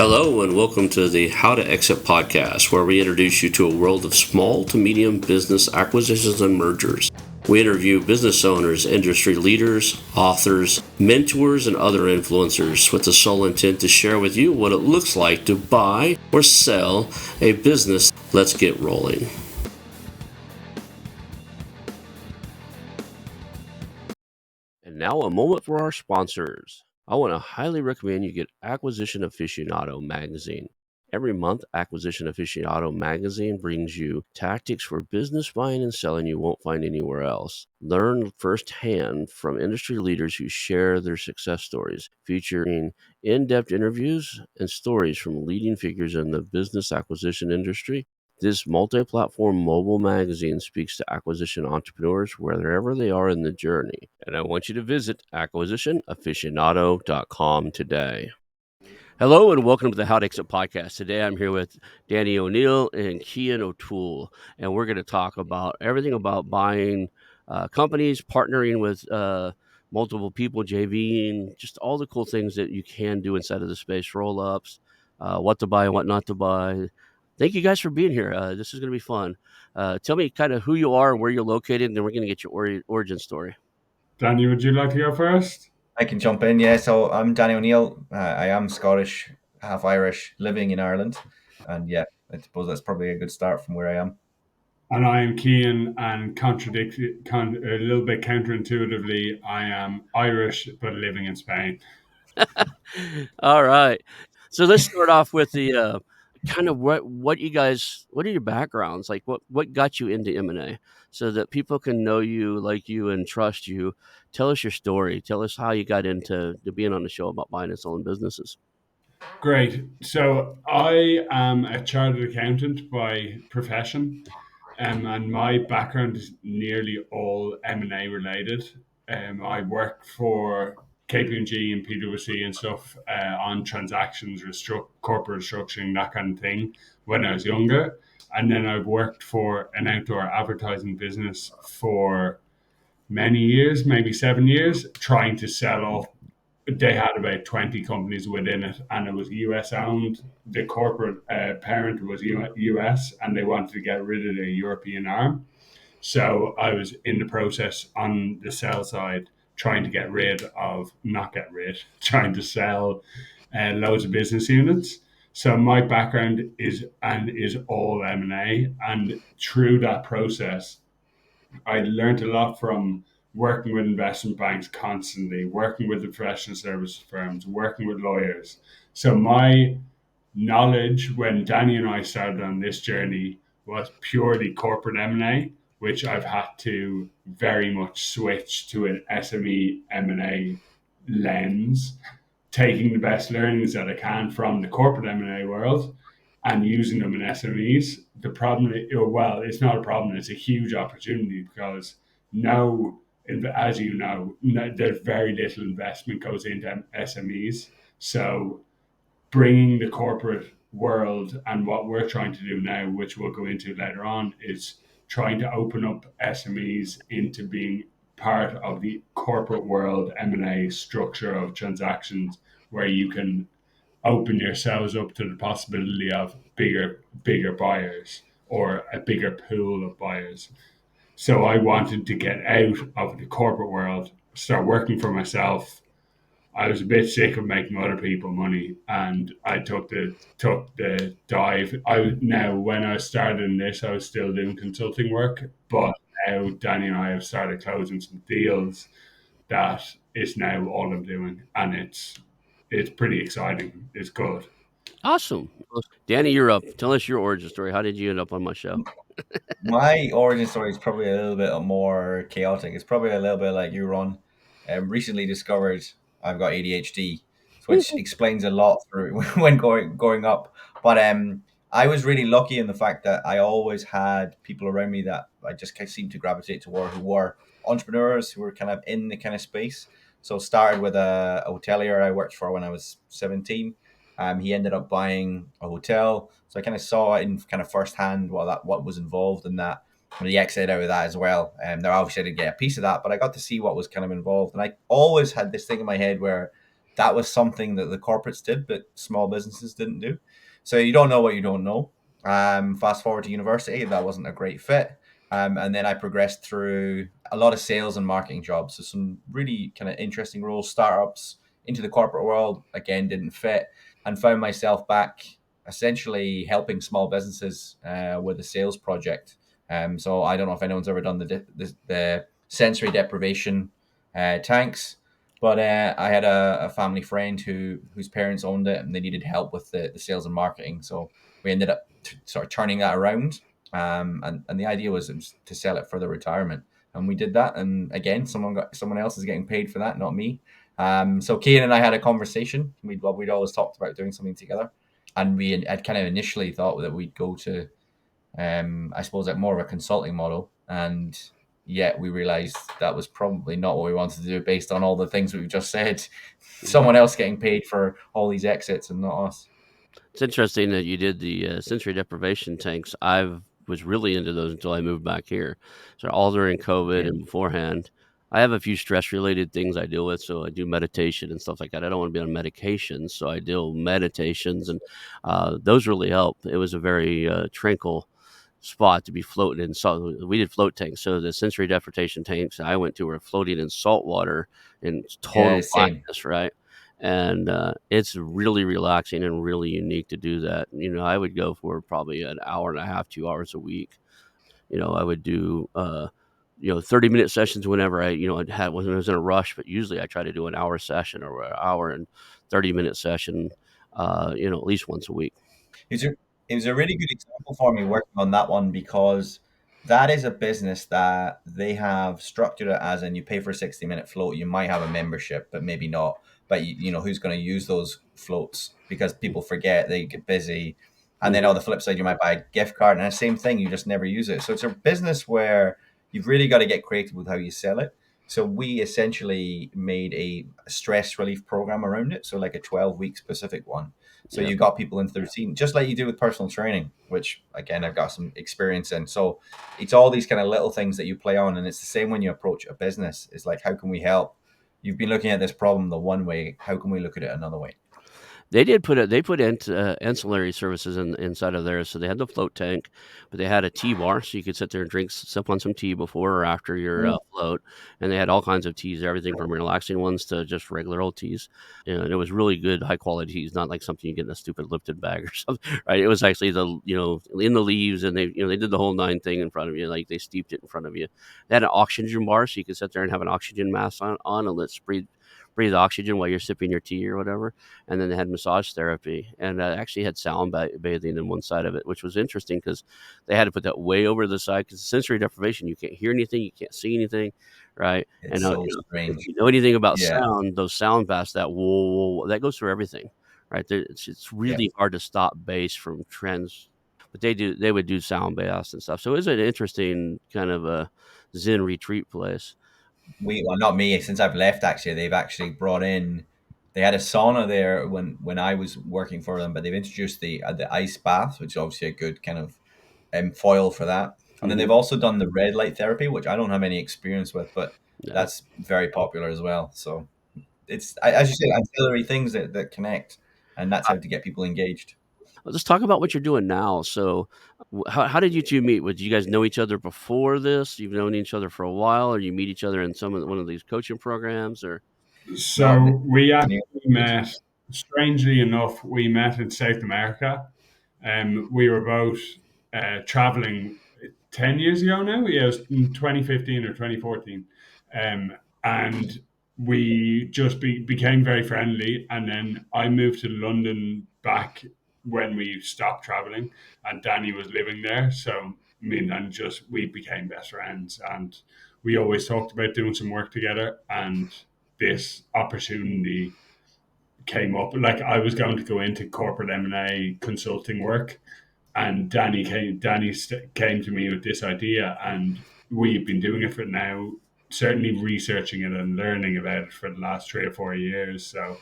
Hello, and welcome to the How to Exit podcast, where we introduce you to a world of small to medium business acquisitions and mergers. We interview business owners, industry leaders, authors, mentors, and other influencers with the sole intent to share with you what it looks like to buy or sell a business. Let's get rolling. And now a moment for our sponsors. I want to highly recommend you get Acquisition Aficionado magazine. Every month, Acquisition Aficionado magazine brings you tactics for business buying and selling you won't find anywhere else. Learn firsthand from industry leaders who share their success stories, featuring in-depth interviews and stories from leading figures in the business acquisition industry. This multi-platform mobile magazine speaks to acquisition entrepreneurs wherever they are in the journey. And I want you to visit acquisitionaficionado.com today. Hello and welcome to the How to Exit podcast. Today I'm here with Danny O'Neill and Cian O'Toole, and we're going to talk about everything about buying companies, partnering with multiple people, JVing, just all the cool things that you can do inside of the space, roll-ups, what to buy and what not to buy. Thank you guys for being here. This is going to be fun. Tell me kind of who you are and where you're located, and then we're going to get your origin story. Danny, would you like to go first? I can jump in. Yeah, so I'm Danny O'Neill. I am Scottish, half Irish, living in Ireland. And yeah, I suppose that's probably a good start from where I am. And I am Cian, and a little bit counterintuitively, I am Irish but living in Spain. All right. So let's start off with the kind of what are your backgrounds? Like what got you into M&A so that people can know you, like you, and trust you. Tell us your story. Tell us how you got into being on the show about buying and selling businesses. Great. So I am a chartered accountant by profession, and my background is nearly all M&A related. I worked for KPMG and PwC and stuff on transactions, corporate restructuring, that kind of thing when I was younger. And then I've worked for an outdoor advertising business for many years, maybe 7 years, trying to sell off. They had about 20 companies within it, and it was US owned. The corporate parent was US, and they wanted to get rid of the European arm. So I was in the process on the sell side, trying to trying to sell loads of business units. So my background is all M&A, and through that process, I learned a lot from working with investment banks constantly, working with the professional service firms, working with lawyers. So my knowledge when Danny and I started on this journey was purely corporate M&A, which I've had to very much switch to an SME M&A lens, taking the best learnings that I can from the corporate M&A world and using them in SMEs. The problem, well, it's not a problem, it's a huge opportunity because no, as you know, there's very little investment goes into SMEs. So bringing the corporate world and what we're trying to do now, which we'll go into later on, is trying to open up SMEs into being part of the corporate world M&A structure of transactions where you can open yourselves up to the possibility of bigger buyers or a bigger pool of buyers. So I wanted to get out of the corporate world, start working for myself. I was a bit sick of making other people money, and I took the dive. Now when I started in this, I was still doing consulting work, but now Danny and I have started closing some deals. That is now all I'm doing, and it's pretty exciting. It's good. Awesome. Well, Danny, you're up. Tell us your origin story. How did you end up on my show? My origin story is probably a little bit more chaotic. It's probably a little bit like you, Ron. Recently discovered I've got ADHD, which explains a lot through when growing up. But I was really lucky in the fact that I always had people around me that I just kind of seemed to gravitate toward, who were entrepreneurs, who were kind of in the kind of space. So started with a hotelier I worked for when I was 17. He ended up buying a hotel, so I kind of saw in kind of firsthand what was involved in that, and the exit out of that as well. And now obviously I didn't get a piece of that, but I got to see what was kind of involved. And I always had this thing in my head where that was something that the corporates did, but small businesses didn't do. So you don't know what you don't know. Fast forward to university, that wasn't a great fit. And then I progressed through a lot of sales and marketing jobs. So some really kind of interesting roles, startups into the corporate world, again, didn't fit, and found myself back essentially helping small businesses with a sales project. So I don't know if anyone's ever done the sensory deprivation tanks, but I had a family friend whose parents owned it, and they needed help with the sales and marketing. So we ended up sort of turning that around. And the idea was, it was to sell it for the retirement, and we did that. And again, someone else is getting paid for that, not me. So Kian and I had a conversation. We'd always talked about doing something together, and we had kind of initially thought that we'd go to, I suppose, like more of a consulting model, and yet we realized that was probably not what we wanted to do based on all the things we've just said. Mhm. Someone else getting paid for all these exits and not us. It's interesting that you did the sensory deprivation tanks. I was really into those until I moved back here. So all during COVID Yeah, and beforehand, I have a few stress related things I deal with. So I do meditation and stuff like that. I don't want to be on medications, so I do meditations, and those really help. It was a very tranquil spot to be floating in. So we did float tanks. So the sensory deprivation tanks I went to were floating in salt water in yeah, total same. blackness, right? And it's really relaxing and really unique to do that. I would go for probably an hour and a half, 2 hours a week. I would do 30-minute sessions whenever I had when I was in a rush, but usually I try to do an hour session or an hour and 30-minute session, at least once a week. It was a, it was a really good example for me working on that one, because that is a business that they have structured it as, and you pay for a 60-minute float. You might have a membership, but maybe not. But you know who's going to use those floats, because people forget, they get busy. And then Mhm. on the flip side, you might buy a gift card, and the same thing, you just never use it. So it's a business where you've really got to get creative with how you sell it. So we essentially made a stress relief program around it. So like a 12-week specific one, so Yeah. you got people into the routine, just like you do with personal training, which again I've got some experience in. So it's all these kind of little things that you play on, and it's the same when you approach a business. It's like, how can we help? You've been looking at this problem the one way. How can we look at it another way? They put ancillary services inside of there. So they had the float tank, but they had a tea bar, so you could sit there and sip on some tea before or after your Mm. float. And they had all kinds of teas, everything from relaxing ones to just regular old teas. And it was really good, high quality teas, not like something you get in a stupid lifted bag or something, right? It was actually in the leaves, and they did the whole nine thing in front of you, like they steeped it in front of you. They had an oxygen bar, so you could sit there and have an oxygen mask on and let's breathe oxygen while you're sipping your tea or whatever. And then they had massage therapy, and actually had bathing in one side of it, which was interesting because they had to put that way over the side because sensory deprivation, you can't hear anything, you can't see anything, right? And It's so if strange. you know anything about Yeah, sound, those sound baths, that whoa, that goes through everything, right? It's yeah. really hard to stop bass from trends, but they would do sound baths and stuff. So it was an interesting kind of a Zen retreat place. Well, not me. Since I've left, actually, they've actually brought in. They had a sauna there when I was working for them, but they've introduced the ice bath, which is obviously a good kind of foil for that. And then Hmm. they've also done the red light therapy, which I don't have any experience with, but Yeah. that's very popular as well. So it's, as you say, ancillary things that connect, and that's how to get people engaged. Let's talk about what you're doing now. So, how did you two meet? Would you guys know each other before this? You've known each other for a while, or you meet each other in one of these coaching programs, or Not So we new. actually met, strangely enough, we met in South America. We were both traveling 10 years ago now. Yeah, it was in 2015 or 2014. Um, and we just became very friendly. And then I moved to London back when we stopped traveling, and Danny was living there. So me and Danny we became best friends. And we always talked about doing some work together. And this opportunity came up. Like I was going to go into corporate M&A consulting work, and Danny came to me with this idea, and we've been doing it for now, certainly researching it and learning about it for the last 3 or 4 years. So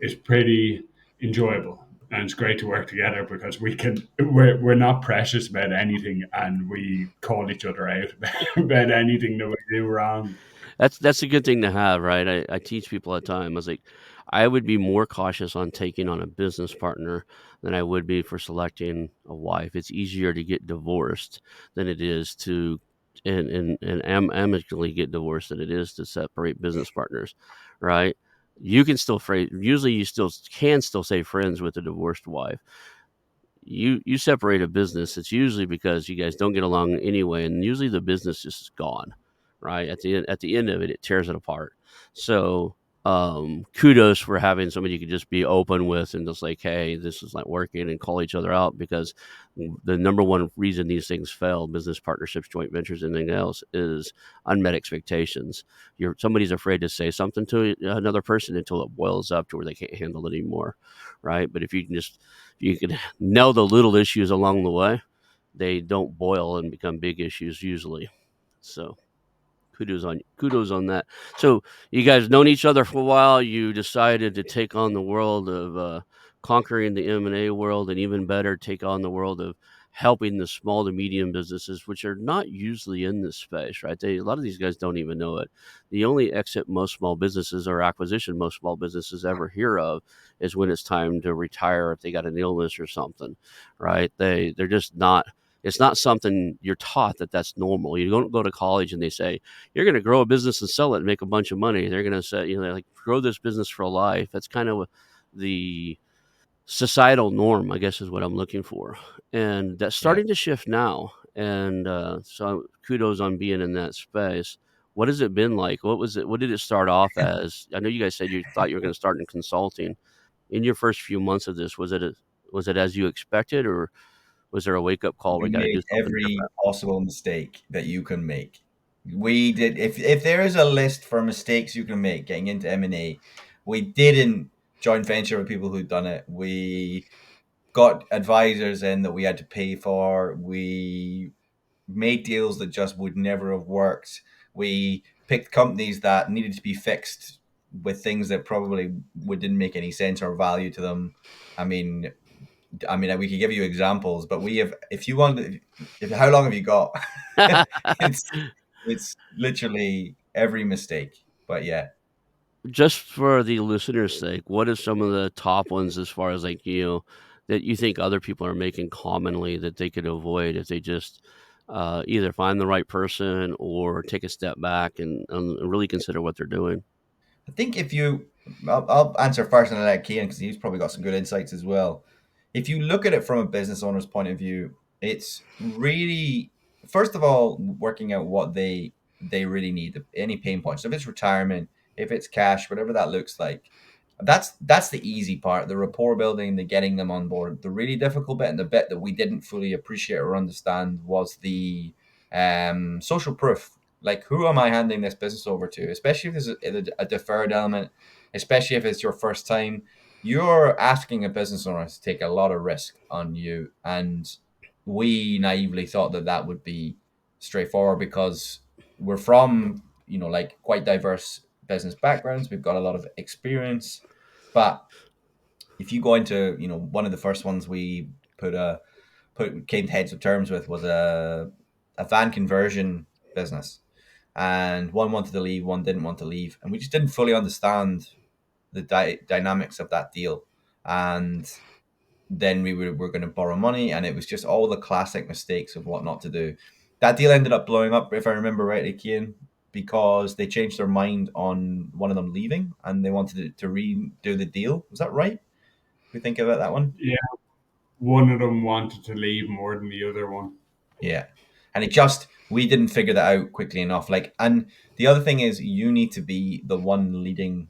it's pretty enjoyable, and it's great to work together because we're not precious about anything, and we call each other out about anything that we do wrong. That's a good thing to have, right? I teach people all the time. I was like, I would be more cautious on taking on a business partner than I would be for selecting a wife. It's easier to get divorced than it is to amicably get divorced than it is to separate business partners, right? You can still usually you still can still stay friends with a divorced wife. You separate a business, it's usually because you guys don't get along anyway, and usually the business just is gone, right? At the end of it, it tears it apart. So kudos for having somebody you could just be open with and just like, hey, this is not working, and call each other out, because the number one reason these things fail, business partnerships, joint ventures, and anything else, is unmet expectations. Somebody's afraid to say something to another person until it boils up to where they can't handle it anymore, right? But if you can know the little issues along the way, they don't boil and become big issues usually. So kudos on that. So you guys known each other for a while. You decided to take on the world of conquering the M&A world, and even better, take on the world of helping the small to medium businesses, which are not usually in this space, right? A lot of these guys don't even know it. The only exit most small businesses, or acquisition most small businesses ever hear of, is when it's time to retire if they got an illness or something, right? They're just not. It's not something you're taught that's normal. You don't go to college and they say, you're going to grow a business and sell it and make a bunch of money. They're going to say, like, grow this business for life. That's kind of the societal norm, I guess, is what I'm looking for. And that's Yeah. starting to shift now. And so kudos on being in that space. What has it been like? What was it? What did it start off as? I know you guys said you thought you were going to start in consulting. In your first few months of this, was it as you expected, or was there a wake up call? We We got to do made something every different. possible mistake that you can make. We did. If there is a list for mistakes you can make getting into M&A, we didn't joint venture with people who'd done it. We got advisors in that we had to pay for. We made deals that just would never have worked. We picked companies that needed to be fixed with things that probably didn't make any sense or value to them. I mean, we could give you examples, but we have. If you want, if how long have you got? it's it's literally every mistake. But yeah, Just for the listener's sake, what are some of the top ones, as far as, like, that you think other people are making commonly, that they could avoid if they just either find the right person or take a step back and really consider what they're doing? I think if you, I'll answer first and then let Kian because he's probably got some good insights as well. If you look at it from a business owner's point of view, it's really first of all working out what they really need, any pain points. So if it's retirement, if it's cash, whatever that looks like, that's the easy part. The rapport building, the getting them on board. The really difficult bit and the bit that we didn't fully appreciate or understand was the social proof. Like, who am I handing this business over to? Especially if there's a deferred element, especially if it's your first time, you're asking a business owner to take a lot of risk on you. And we naively thought that that would be straightforward because we're from, like quite diverse business backgrounds. We've got a lot of experience. But if you go into, one of the first ones we put a put came to heads of terms with was a van conversion business, and one wanted to leave, one didn't want to leave, and we just didn't fully understand the dynamics of that deal. And then were going to borrow money, and it was just all the classic mistakes of what not to do. That deal ended up blowing up, if I remember rightly, Kian, because they changed their mind on one of them leaving, and they wanted to redo the deal. Was that right? We think about that one. Yeah, one of them wanted to leave more than the other one. Yeah. And we didn't figure that out quickly enough. Like, and the other thing is, you need to be the one leading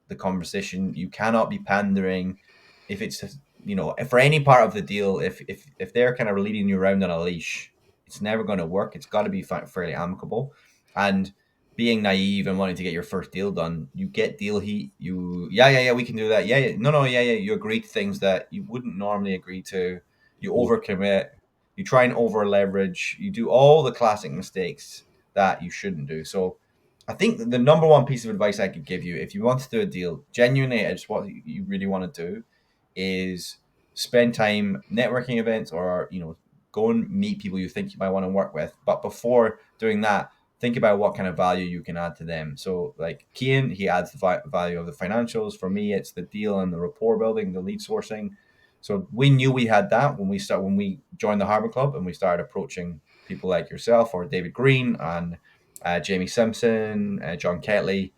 the conversation. You cannot be pandering. If it's, for any part of the deal, if they're kind of leading you around on a leash, it's never going to work. It's got to be fairly amicable. And being naive and wanting to get your first deal done, you get deal heat. Yeah, we can do that. Yeah, yeah. No, yeah. You agree to things that you wouldn't normally agree to. You Mm. overcommit. You try and over leverage. You do all the classic mistakes that you shouldn't do. So I think the number one piece of advice I could give you, if you want to do a deal, genuinely, it's what you really want to do, is spend time networking events, or go and meet people you think you might want to work with. But before doing that, think about what kind of value you can add to them. So like Cian, he adds the value of the financials. For me, it's the deal and the rapport building, the lead sourcing. So we knew we had that when we joined the Harbour Club and we started approaching people like yourself or David Green and Jamie Simpson, John Ketley.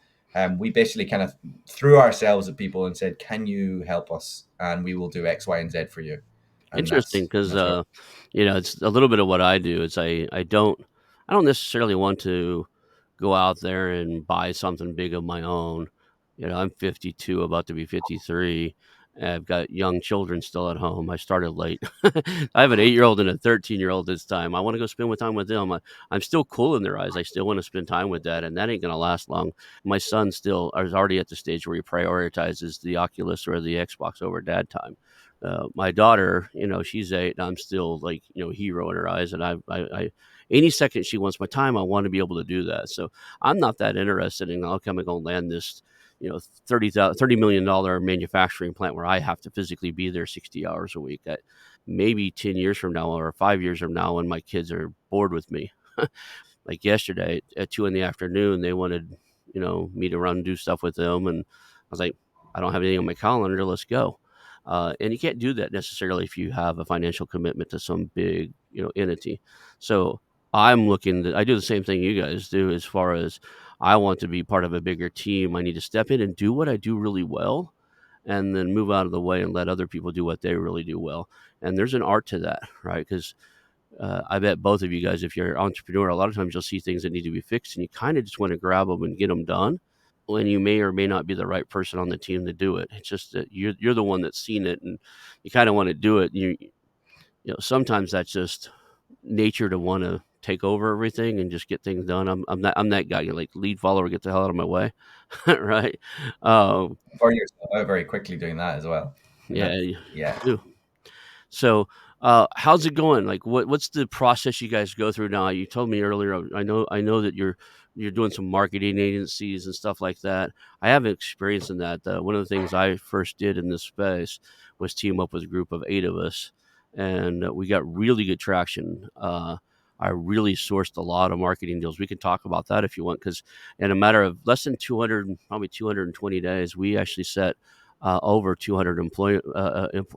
We basically kind of threw ourselves at people and said, "Can you help us? And we will do X, Y, and Z for you." And Interesting, because that's where. it's a little bit of what I do. It's I don't necessarily want to go out there and buy something big of my own. I'm 52, about to be 53. And I've got young children still at home. I started late. I have an 8-year-old and a 13-year-old this time. I want to go spend with time with them. I'm still cool in their eyes. I still want to spend time with that, and that ain't going to last long. My son still is already at the stage where he prioritizes the Oculus or the Xbox over dad time. My daughter, she's 8, and I'm still like, hero in her eyes. And I any second she wants my time, I want to be able to do that. So I'm not that interested in, okay, I'm going to go land this, $30 million manufacturing plant where I have to physically be there 60 hours a week. That maybe 10 years from now or 5 years from now, when my kids are bored with me. Like yesterday at 2 in the afternoon, they wanted, me to run and do stuff with them. And I was like, I don't have anything on my calendar. Let's go. And you can't do that necessarily if you have a financial commitment to some big, entity. So I do the same thing you guys do, as far as I want to be part of a bigger team. I need to step in and do what I do really well, and then move out of the way and let other people do what they really do well. And there's an art to that, right? Because I bet both of you guys, if you're an entrepreneur, a lot of times you'll see things that need to be fixed, and you kind of just want to grab them and get them done, when you may or may not be the right person on the team to do it. It's just that you're the one that's seen it, and you kind of want to do it. Sometimes that's just nature, to want to take over everything and just get things done. I'm that guy. You're like, lead follower, get the hell out of my way, right? Um, For yourself out very quickly doing that as well. And yeah, that, you yeah. do. So, how's it going? Like, what's the process you guys go through now? You told me earlier. I know that you're doing some marketing agencies and stuff like that. I have experience in that. One of the things I first did in this space was team up with a group of 8 of us, and we got really good traction. I really sourced a lot of marketing deals. We can talk about that if you want, because in a matter of less than 200, probably 220 days, we actually set over 200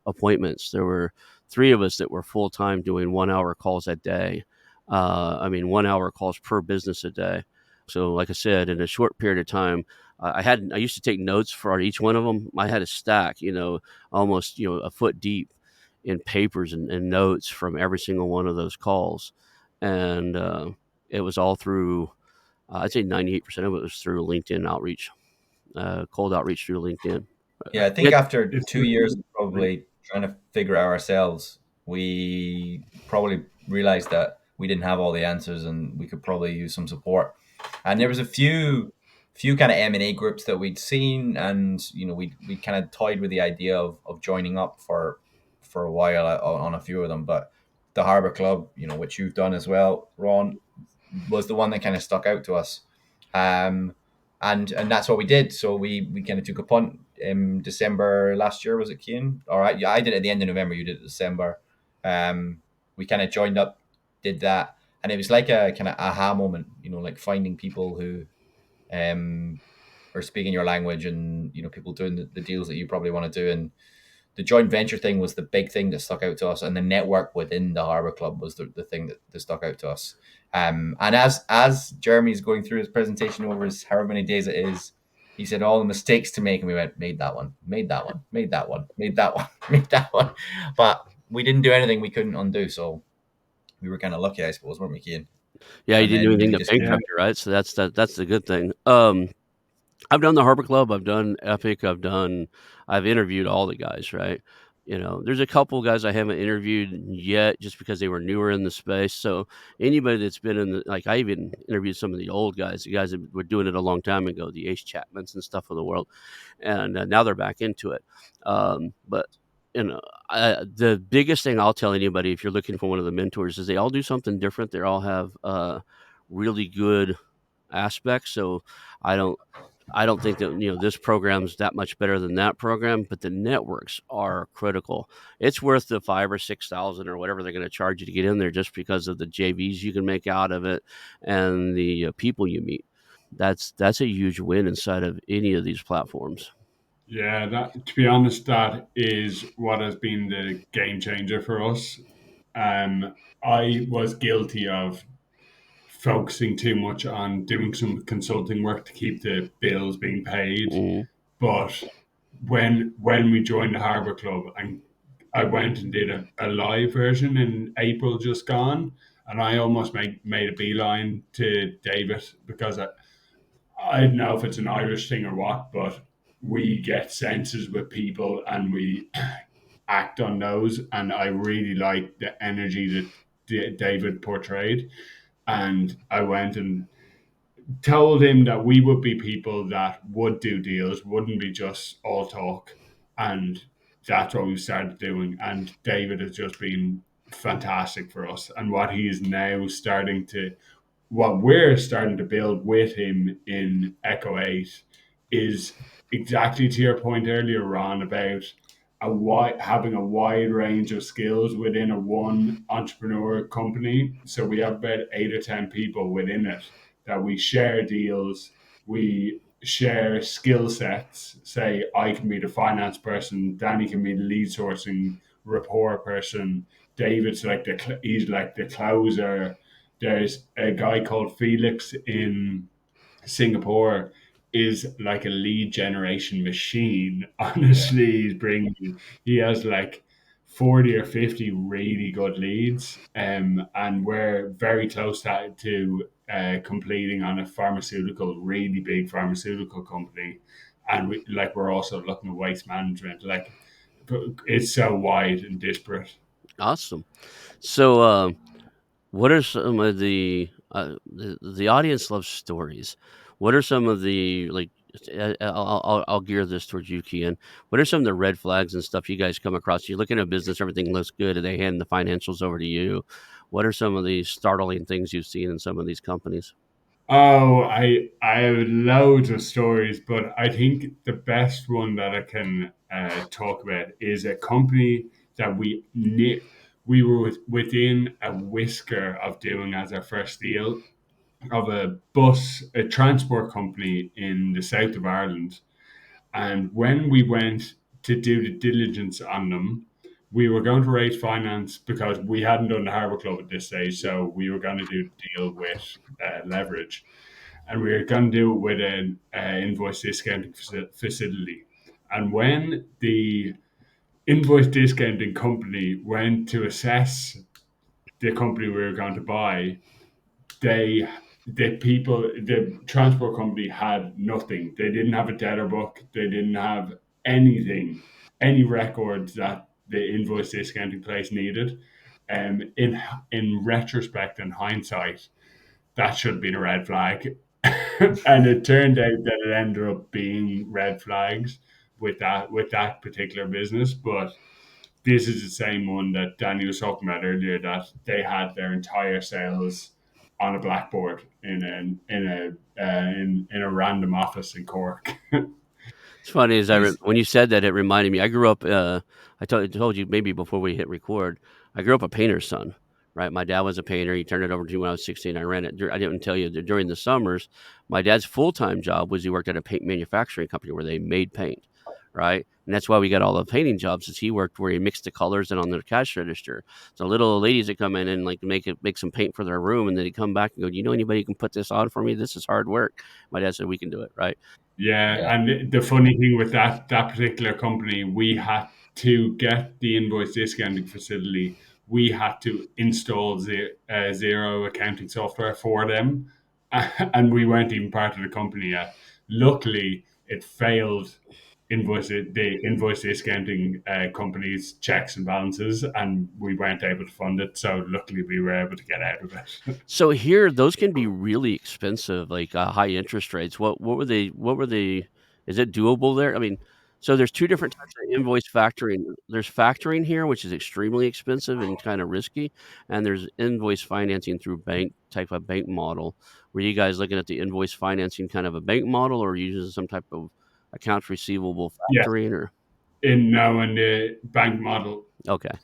appointments. There were 3 of us that were full time doing 1 hour calls a day. I mean, 1 hour calls per business a day. So, like I said, in a short period of time, I used to take notes for each one of them. I had a stack, almost a foot deep in papers and notes from every single one of those calls, and it was all through. I'd say 98% of it was through LinkedIn outreach, cold outreach through LinkedIn. Yeah, I We think had after It's 2 years of right. probably trying to figure it out ourselves, we probably realized that we didn't have all the answers and we could probably use some support. And there was a few kind of M&A groups that we'd seen, and we kind of toyed with the idea of joining up for a while on a few of them. But the Harbour Club, which you've done as well, Ron, was the one that kind of stuck out to us. Um, and that's what we did. So we kind of took a punt in December last year. Was it Cian? All right, yeah, I did it at the end of November. You did it December. We kind of joined up, did that, and it was like a kind of aha moment. Like finding people who um, are speaking your language, and people doing the deals that you probably want to do. And the joint venture thing was the big thing that stuck out to us, and the network within the Harbour Club was the thing that stuck out to us. And as Jeremy's going through his presentation over his however many days it is, he said all the mistakes to make, and we went, made that one, made that one, made that one, made that one, made that one. But we didn't do anything we couldn't undo, so we were kind of lucky, I suppose, weren't we, Cian? Yeah, you And didn't do then anything we to just Yeah. bankrupt you, right? So that's the good thing. I've done the Harbor Club, I've done Epic, I've interviewed all the guys, right? There's a couple guys I haven't interviewed yet, just because they were newer in the space. So anybody that's been like, I even interviewed some of the old guys, the guys that were doing it a long time ago, the Ace Chapmans and stuff of the world, and now they're back into it. But the biggest thing I'll tell anybody, if you're looking for one of the mentors, is they all do something different. They all have really good aspects. So I don't. I don't think that this program's that much better than that program, but the networks are critical. It's worth the 5 or 6 thousand or whatever they're going to charge you to get in there, just because of the JVs you can make out of it and the people you meet. That's a huge win inside of any of these platforms. Yeah, that to be honest, that is what has been the game changer for us. I was guilty of focusing too much on doing some consulting work to keep the bills being paid. Mm. But when we joined the Harbour Club, and I went and did a live version in April just gone, and I almost made a beeline to David because I don't know if it's an Irish thing or what, but we get senses with people and we act on those. And I really like the energy that David portrayed. And I went and told him that we would be people that would do deals, wouldn't be just all talk. And that's what we started doing. And David has just been fantastic for us. And what he is now starting to what we're starting to build with him in Echo 8 is exactly to your point earlier, Ron, about having a wide range of skills within a one entrepreneur company. So we have about 8 or 10 people within it that we share deals, we share skill sets. Say, I can be the finance person, Danny can be the lead sourcing rapport person, David's like he's like the closer. There's a guy called Felix in Singapore is like a lead generation machine. Yeah. Honestly, he has like 40 or 50 really good leads. And we're very close to completing on a really big pharmaceutical company. And we're also looking at waste management. Like, it's so wide and disparate. Awesome. So, what are some of the audience loves stories? What are some of the like? I'll gear this towards you, Kian. What are some of the red flags and stuff you guys come across? You look at a business, everything looks good, and they hand the financials over to you. What are some of the startling things you've seen in some of these companies? Oh, I have loads of stories, but I think the best one that I can talk about is a company that we were within a whisker of doing as our first deal of a transport company in the south of Ireland. And when we went to do the diligence on them, we were going to raise finance because we hadn't done the Harbour Club at this stage, so we were going to do the deal with leverage, and we were going to do it with an invoice discounting facility. And when the invoice discounting company went to assess the company we were going to buy, they the transport company had nothing. They didn't have a debtor book. They didn't have anything, any records that the invoice discounting place needed. In retrospect and hindsight, that should have been a red flag. And it turned out that it ended up being red flags with that particular business. But this is the same one that Danny was talking about earlier, that they had their entire sales on a blackboard in a random office in Cork. It's funny as Nice. when you said that, it reminded me. I grew up. I told you maybe before we hit record. I grew up a painter's son. Right, my dad was a painter. He turned it over to me when I was 16. I ran it. I didn't tell you that during the summers, my dad's full time job was he worked at a paint manufacturing company where they made paint. Right, and that's why we got all the painting jobs. Is he worked where he mixed the colors and on the cash register. So little ladies that come in and like make some paint for their room, and then he come back and go, "Do you know anybody who can put this on for me? This is hard work." My dad said, "We can do it." Right. Yeah, Yeah. and the funny thing with that particular company, we had to get the invoice discounting facility. We had to install zero accounting software for them, and we weren't even part of the company yet. Luckily, it failed the invoice discounting company's checks and balances, and we weren't able to fund it. So luckily, we were able to get out of it. So here, those can be really expensive, like high interest rates. What were they? What were they? Is it doable there? I mean, So there's two different types of invoice factoring. There's factoring here, which is extremely expensive and kind of risky, and there's invoice financing through bank type of bank model. Were you guys looking at the invoice financing kind of a bank model, or using some type of accounts receivable Yes, factoring? Or in now in the bank model. okay,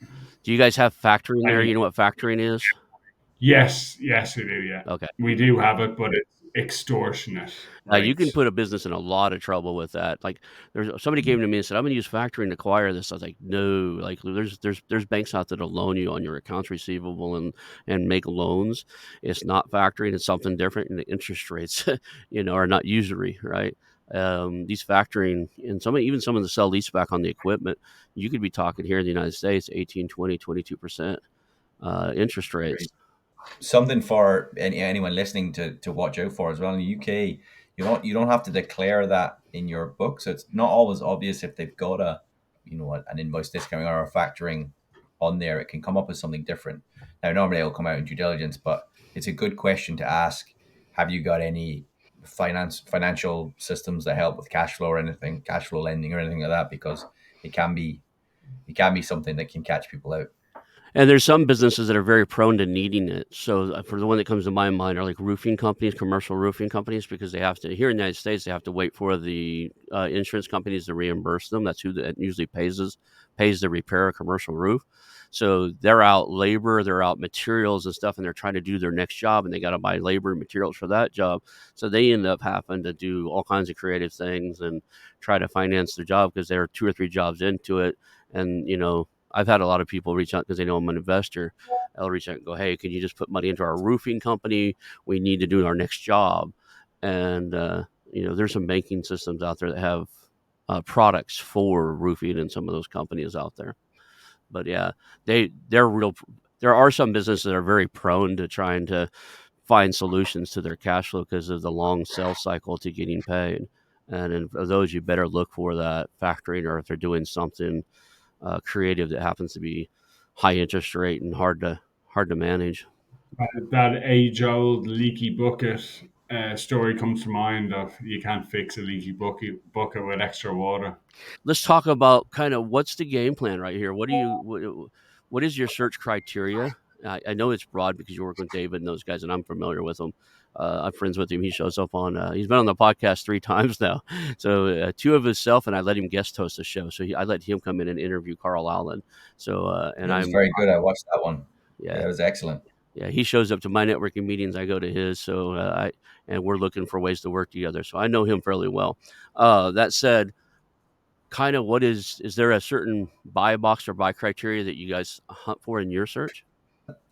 do you guys have factoring And there? yeah, You know what factoring is? yes, we do. Yeah, Okay. we do have it, but it's extortionate You can rates. put a business in a lot of trouble with that. Like, there's somebody came to me and said, "I'm going to use factoring to acquire this." I was like, "No, like there's banks out there that'll loan you on your accounts receivable and make loans. It's not factoring; it's something different, and the interest rates, are not usury, right?" These factoring and even some of the sell lease back on the equipment, you could be talking here in the United States 18, 20, 22% interest rates. Something for anyone listening to watch out for as well. In the UK, you don't have to declare that in your book, so it's not always obvious if they've got an invoice discounting or a factoring on there. It can come up as something different. Now, normally it'll come out in due diligence, but it's a good question to ask. Have you got any financial systems that help with cash flow or anything, cash flow lending or anything like that? Because it can be it can be something that can catch people out. And there's some businesses that are very prone to needing it. So for the one that comes to my mind are like roofing companies, commercial roofing companies, because they have to here in the United States they have to wait for the insurance companies to reimburse them. That's who that usually pays to repair a commercial roof. So they're out labor, they're out materials and stuff, and they're trying to do their next job, and they got to buy labor and materials for that job. So they end up having to do all kinds of creative things and try to finance their job because they're two or three jobs into it, and I've had a lot of people reach out because they know I'm an investor. They'll reach out and go, "Hey, can you just put money into our roofing company? We need to do our next job." And there's some banking systems out there that have products for roofing, and some of those companies out there. But yeah, they're real. There are some businesses that are very prone to trying to find solutions to their cash flow because of the long sales cycle to getting paid. And in those, you better look for that factoring, or if they're doing something creative that happens to be high interest rate and hard to manage. That age-old leaky bucket story comes to mind of you can't fix a leaky bucket with extra water. Let's talk about kind of what's the game plan right here. What is your search criteria? I know it's broad because you work with David and those guys, and I'm familiar with them. I'm friends with him. He shows up on. He's been on the podcast 3 times now. So two of himself, and I let him guest host the show. So I let him come in and interview Carl Allen. So and It was I'm very good. I watched that one. yeah, Yeah, it was excellent. yeah, he shows up to my networking meetings. I go to his. So and we're looking for ways to work together. So I know him fairly well. That said, kind of is there a certain buy box or buy criteria that you guys hunt for in your search?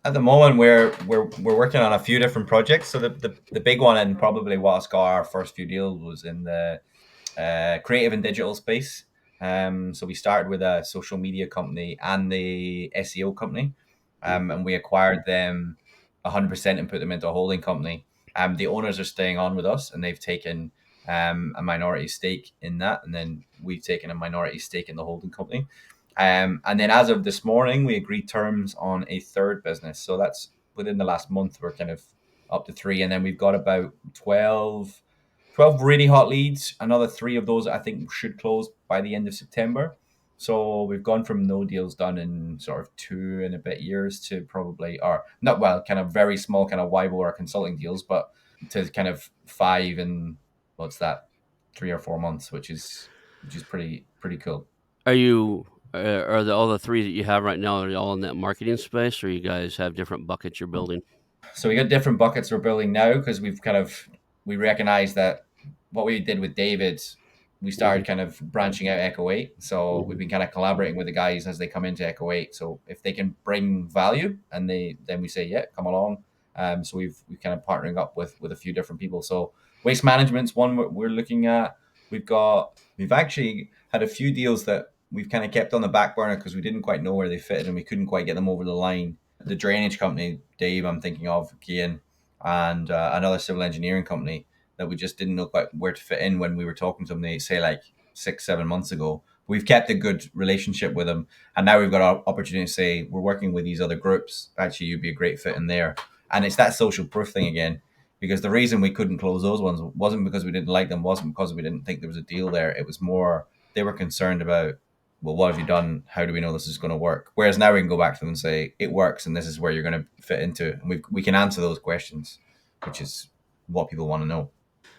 At the moment, we're working on a few different projects. So the big one and probably what got our first few deals was in the creative and digital space. So we started with a social media company and the SEO company, and we acquired them 100% and put them into a holding company. The owners are staying on with us, and they've taken a minority stake in that, and then we've taken a minority stake in the holding company. And then as of this morning, we agreed terms on a third business. So that's within the last month, we're kind of up to three. And then we've got about 12 really hot leads. Another three of those I think should close by the end of September. So we've gone from no deals done in sort of 2 and a bit years to probably, or not, well, kind of very small kind of YBO or consulting deals, but to kind of five and what's that, 3 or 4 months, which is pretty cool. Are you all the three that you have right now are they all in that marketing space, or you guys have different buckets you're building? So we got different buckets we're building now because we recognize that what we did with David, we Hmm. started kind of branching out Echo 8. So we've Hmm. been kind of collaborating with the guys as they come into Echo 8. So if they can bring value and they then we say, yeah, come along. So we've kind of partnering up with a few different people. So waste management's one we're looking at. We've actually had a few deals that we've kind of kept on the back burner because we didn't quite know where they fitted and we couldn't quite get them over the line. The drainage company, Dave, I'm thinking of, Cian, and another civil engineering company that we just didn't know quite where to fit in when we were talking to them, they say like 6, 7 months ago. We've kept a good relationship with them. And now we've got an opportunity to say, we're working with these other groups. Actually, you'd be a great fit in there. And it's that social proof thing again, because the reason we couldn't close those ones wasn't because we didn't like them, wasn't because we didn't think there was a deal there. It was more they were concerned about, well, what have you done? How do we know this is going to work? Whereas now we can go back to them and say it works, and this is where you're going to fit into, and we can answer those questions, which is what people want to know.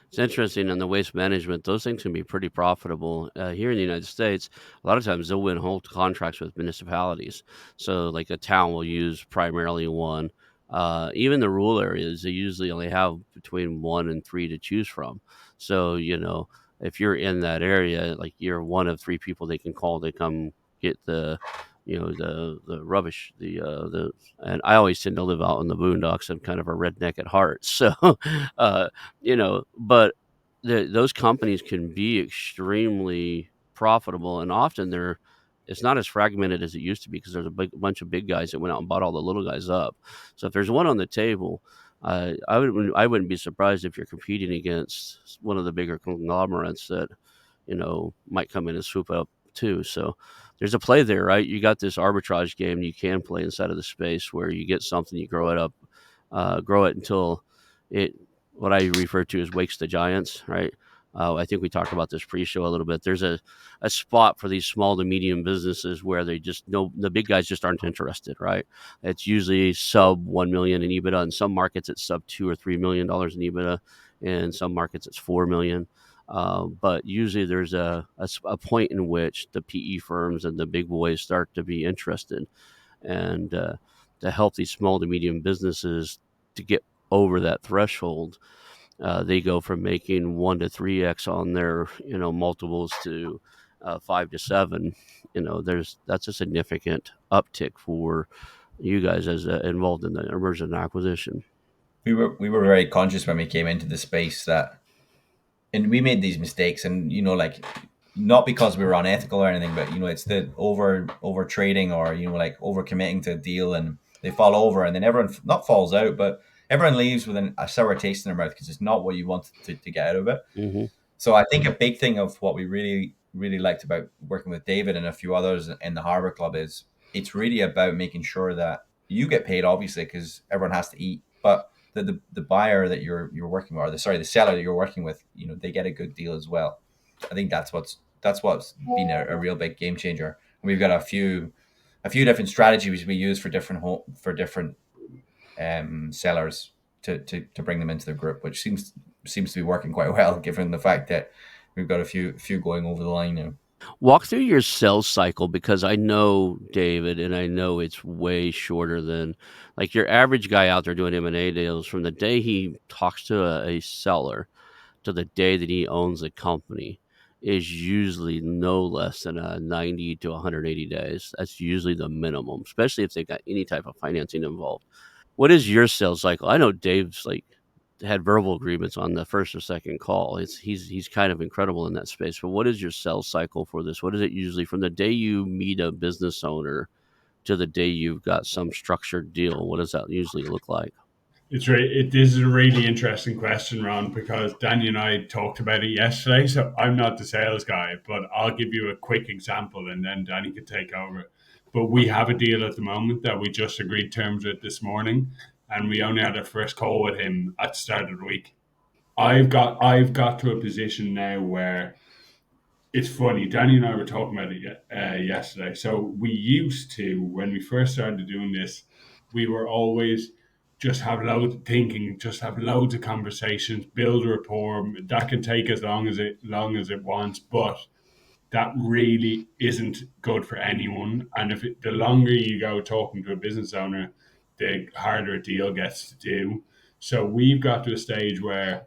It's interesting on the waste management; those things can be pretty profitable. Here in the United States, a lot of times they'll win whole contracts with municipalities. So, like a town will use primarily one. Even the rural areas, they usually only have between one and three to choose from. So, if you're in that area, like you're one of three people they can call to come get the rubbish. And I always tend to live out in the boondocks. I'm kind of a redneck at heart, so but those companies can be extremely profitable, and often it's not as fragmented as it used to be because there's a bunch of big guys that went out and bought all the little guys up. So if there's one on the table, I wouldn't be surprised if you're competing against one of the bigger conglomerates that might come in and swoop up too. So there's a play there, right? You got this arbitrage game you can play inside of the space where you get something, you grow it up, grow it until it what I refer to as wakes the giants, right? I think we talked about this pre-show a little bit. There's a spot for these small to medium businesses where they just know the big guys just aren't interested, right? It's usually sub 1 million in EBITDA. In some markets, it's sub $2 or $3 million in EBITDA. In some markets, it's 4 million. But usually there's a point in which the PE firms and the big boys start to be interested, and to help these small to medium businesses to get over that threshold. They go from making 1 to 3x on their multiples to 5 to 7. That's a significant uptick for you guys as involved in the merger and acquisition. We were very conscious when we came into the space that, and we made these mistakes, and like, not because we were unethical or anything, but it's the over trading, or like over committing to a deal, and they fall over, and then everyone not falls out, but everyone leaves with a sour taste in their mouth because it's not what you want to get out of it. Hmm. So I think a big thing of what we really, really liked about working with David and a few others in the Harbor Club is it's really about making sure that you get paid, obviously, because everyone has to eat, but the buyer that you're working with, or the seller that you're working with, they get a good deal as well. I think that's what's been a real big game changer. And we've got a few different strategies we use for different sellers to bring them into the group, which seems to be working quite well, given the fact that we've got a few going over the line now. Walk through your sales cycle because I know David, and I know it's way shorter than like your average guy out there doing M&A deals. From the day he talks to a seller to the day that he owns a company is usually no less than 90 to 180 days. That's usually the minimum, especially if they've got any type of financing involved. What is your sales cycle? I know Dave's like had verbal agreements on the first or second call. He's kind of incredible in that space. But what is your sales cycle for this? What is it usually from the day you meet a business owner to the day you've got some structured deal? What does that usually look like? This is a really interesting question, Ron, because Danny and I talked about it yesterday. So I'm not the sales guy, but I'll give you a quick example, and then Danny could take over. But we have a deal at the moment that we just agreed terms with this morning, and we only had our first call with him at the start of the week. I've got to a position now where it's funny. Danny and I were talking about it yesterday. So we used to, when we first started doing this, we were always just have loads of thinking, just have loads of conversations, build a rapport. That can take as long as it wants, but that really isn't good for anyone. And the longer you go talking to a business owner, the harder a deal gets to do. So we've got to a stage where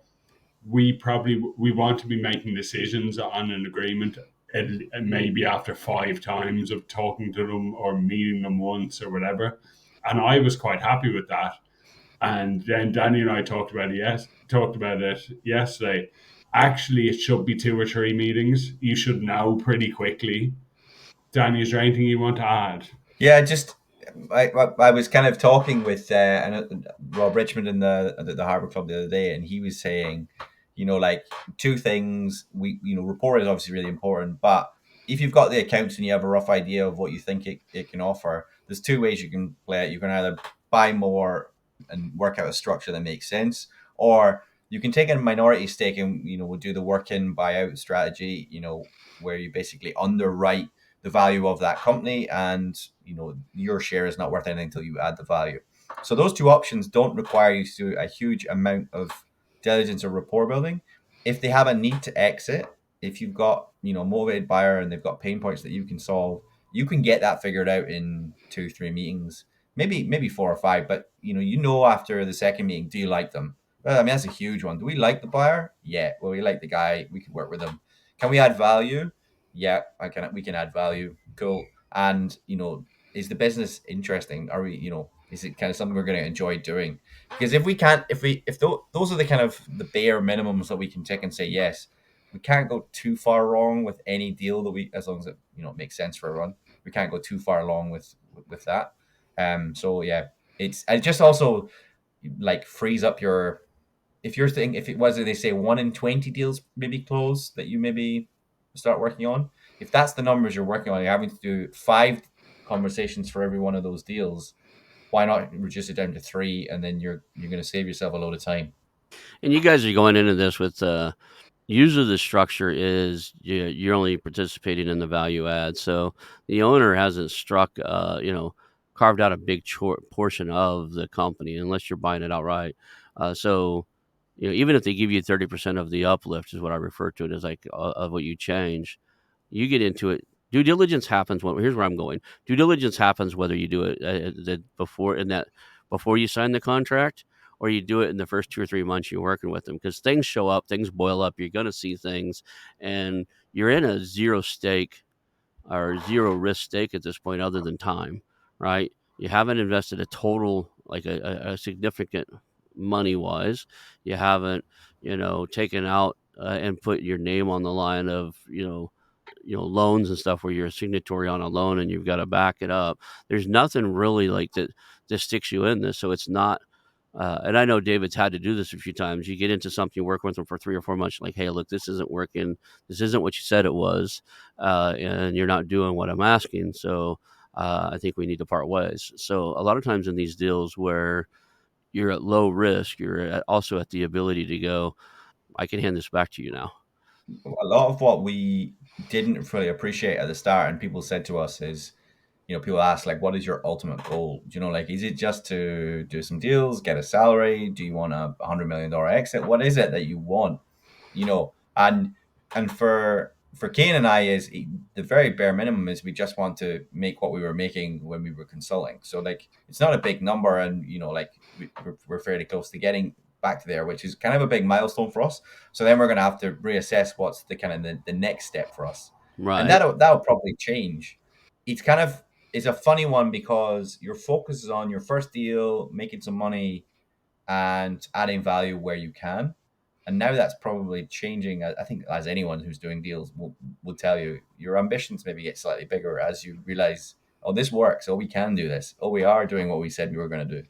we want to be making decisions on an agreement, and maybe after 5 times of talking to them or meeting them once or whatever. And I was quite happy with that. And then Danny and I talked about it yesterday. Actually, it should be 2 or 3 meetings. You should know pretty quickly. Danny, is there anything you want to add? Yeah, just I was kind of talking with Rob Richmond in the Harbour Club the other day, and he was saying, like, two things. Rapport is obviously really important, but if you've got the accounts and you have a rough idea of what you think it can offer, there's two ways you can play it. You can either buy more and work out a structure that makes sense, or You can take a minority stake and we'll do the work in buyout strategy, where you basically underwrite the value of that company, and your share is not worth anything until you add the value. So those two options don't require you to do a huge amount of diligence or rapport building. If they have a need to exit, if you've got a motivated buyer and they've got pain points that you can solve, you can get that figured out in 2 3 meetings, maybe 4 or 5. But after the second meeting, do you like them? Well, I mean, that's a huge one. Do we like the buyer? Yeah. Well, we like the guy. We can work with him. Can we add value? Yeah, I can. We can add value. Cool. And is the business interesting? Are we, is it kind of something we're going to enjoy doing? Because if we can't, those are the kind of the bare minimums that we can tick and say yes, we can't go too far wrong with any deal that as long as it makes sense for everyone. We can't go too far along with that. So yeah, it just also like frees up your, if you're thinking, if it was, they say 1 in 20 deals maybe close that you maybe start working on. If that's the numbers you're working on, you're having to do 5 conversations for every one of those deals. Why not reduce it down to 3, and then you're going to save yourself a load of time. And you guys are going into this with usually the structure is you're only participating in the value add. So the owner hasn't carved out a big portion of the company unless you're buying it outright. So even if they give you 30% of the uplift, is what I refer to it as, like of what you change, you get into it. Due diligence happens here's where I'm going. Due diligence happens whether you do it before you sign the contract, or you do it in the first 2 or 3 months you're working with them, because things show up, things boil up. You're going to see things, and you're in a zero stake or zero risk stake at this point, other than time, right? You haven't invested a total, like a significant money wise. You haven't, taken out and put your name on the line of, loans and stuff where you're a signatory on a loan and you've got to back it up. There's nothing really like that sticks you in this. So it's not, and I know David's had to do this a few times. You get into something, you work with them for 3 or 4 months, like, hey, look, this isn't working. This isn't what you said it was, and you're not doing what I'm asking. So I think we need to part ways. So a lot of times in these deals where you're at low risk, also at the ability to go, I can hand this back to you now. A lot of what we didn't fully appreciate at the start, and people said to us, is, people ask, like, what is your ultimate goal? Like, is it just to do some deals, get a salary? Do you want a $100 million exit? What is it that you want? And for Kane and I, is the very bare minimum is we just want to make what we were making when we were consulting. So like, it's not a big number, and like we're fairly close to getting back to there, which is kind of a big milestone for us. So then we're going to have to reassess what's the kind of the next step for us, and Right. that'll probably change. It's kind of, it's a funny one because your focus is on your first deal, making some money, and adding value where you can. And now that's probably changing. I think, as anyone who's doing deals will tell you, your ambitions maybe get slightly bigger as you realize, oh, this works. Oh, we can do this. Oh, we are doing what we said we were going to do.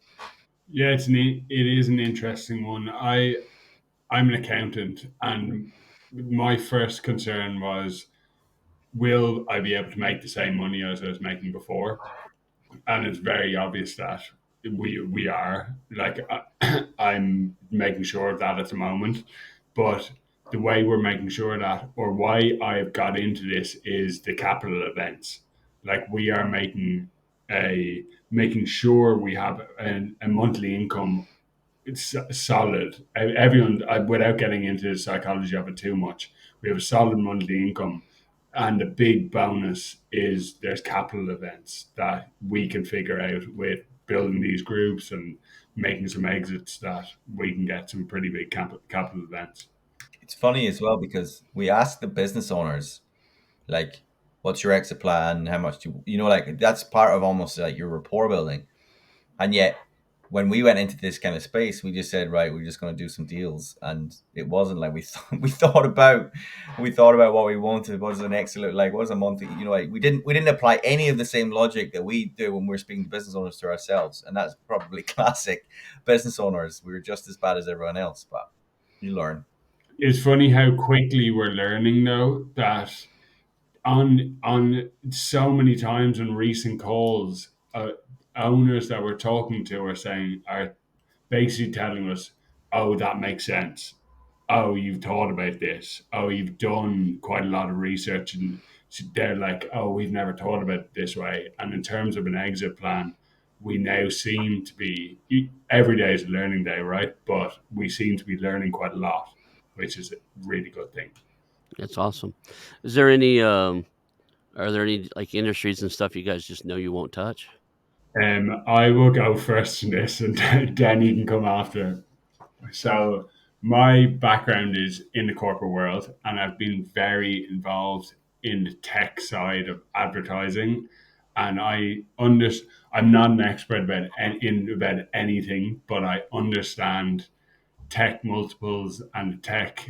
Yeah, it is an interesting one. I'm an accountant, and my first concern was, will I be able to make the same money as I was making before? And it's very obvious that we are. Like, I'm making sure of that at the moment, but the way we're making sure that, or why I've got into this, is the capital events. Like, we are making sure we have a monthly income. It's solid. Everyone, without getting into the psychology of it too much, we have a solid monthly income, and the big bonus is there's capital events that we can figure out with building these groups and making some exits, that we can get some pretty big capital events. It's funny as well because we ask the business owners, like, what's your exit plan? How much do like, that's part of almost like your rapport building. And yet, when we went into this kind of space, we just said, right, we're just going to do some deals, and it wasn't like we thought about what we wanted. What does the next look like? What does a monthly? Like, we didn't apply any of the same logic that we do when we're speaking to business owners to ourselves, and that's probably classic business owners. We were just as bad as everyone else, but you learn. It's funny how quickly we're learning, though, that on so many times in recent calls, owners that we're talking to are basically telling us, oh, that makes sense. Oh, you've thought about this. Oh, you've done quite a lot of research. And they're like, oh, we've never thought about it this way. And in terms of an exit plan, we now seem to be, every day is a learning day, right? But we seem to be learning quite a lot, which is a really good thing. That's awesome. Is there any are there any like industries and stuff you guys just know you won't touch? I will go first in this, and then you can come after. So, my background is in the corporate world, and I've been very involved in the tech side of advertising. And I'm not an expert about anything, but I understand tech multiples and tech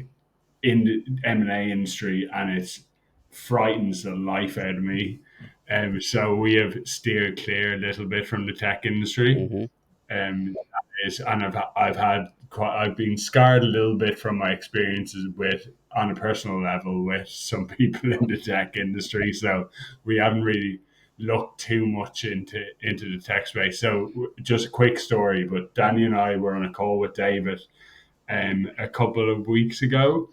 in the M&A industry, and it frightens the life out of me. So we have steered clear a little bit from the tech industry. Mhm. And I've been scarred a little bit from my experiences with on a personal level with some people in the tech industry. So we haven't really looked too much into the tech space. So just a quick story, but Danny and I were on a call with David a couple of weeks ago.